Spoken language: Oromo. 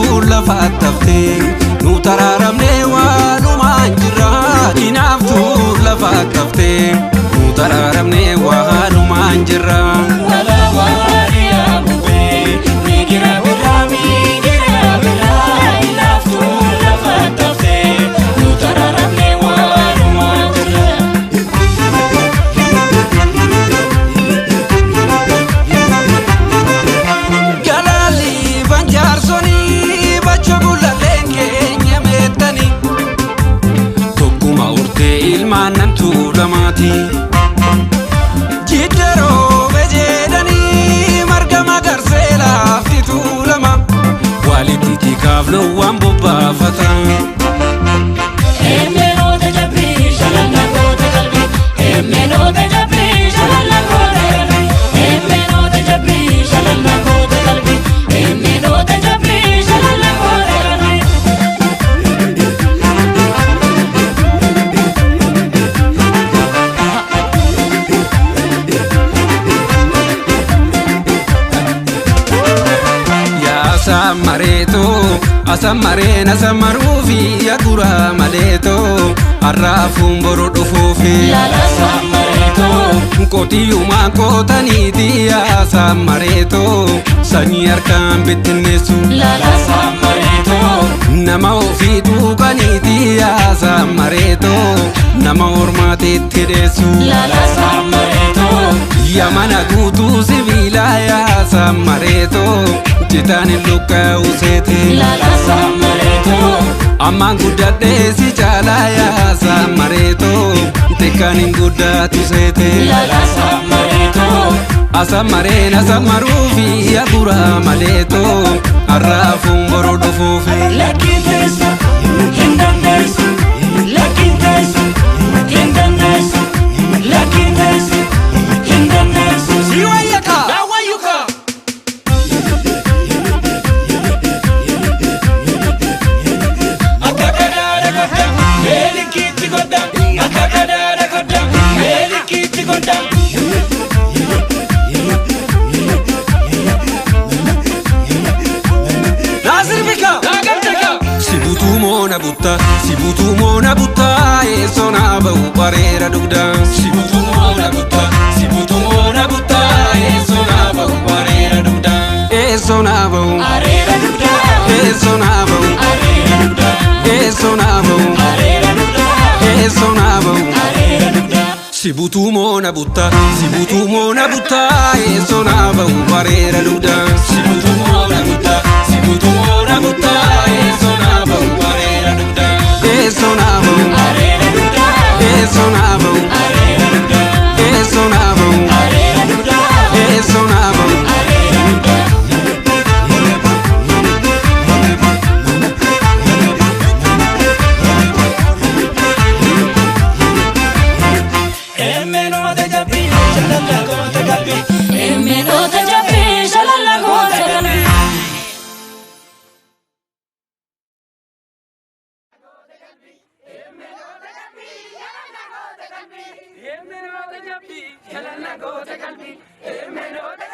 lafa tafte nu tararamne walumaan jirra inaaftu lafa tafte nu tararamne walumaan jirra wala wariya mube ni gira birami gira birami inaaftu lafa tafte nu tararamne walumaan jirra galali banjarsoni bachagula lenge nyametani tokkuma urte ilmanan tulamati jidero bejedani margama garsela fitulama walititi kavlo wambo bafata emeno de jabri shalala kota kalbi emeno de jabri shalala kota kalbi emeno de jabri shalala kota kalbi emeno de jabri shalala kota kalbi ya samareto asamarena samarufi yakura maleto arrafum borodo fofi la samareto koti yuma kotani dia samareto sanyar kan bitnesu la samareto nama ofi tukani dia samareto nama ormate tidesu la samareto yamana gutu sivila ya samareto titani luka usete la samareto amman gudade si chala ya samareto tekani gudatu sete la samareto asamarena samarufi yakura maleto arrafum borodo fofi lakintesa hindanesa lakintesa hindanesa lakintesa hindanesa siwayaka dawayuka akakadara kodda elikiti kodda akakadara kodda elikiti kodda sibutu mona butta e sona bau parera dugda sibutu mona butta e sona bau parera dugda e sona bau arera dugda e sona bau arera dugda e sona bau arera dugda e sona bau arera dugda sibutu mona butta e sona bau parera dugda sibutu mona butta e sona bau parera dugda e sona bau arera dugda e sona bau arera dugda e sona bau arera dugda e sona bau arera dugda emeno de jabi shalala kota kalbi emeno de jabi shalala kota kalbi Emeno de jabi, shalala kota kalbi, emeno de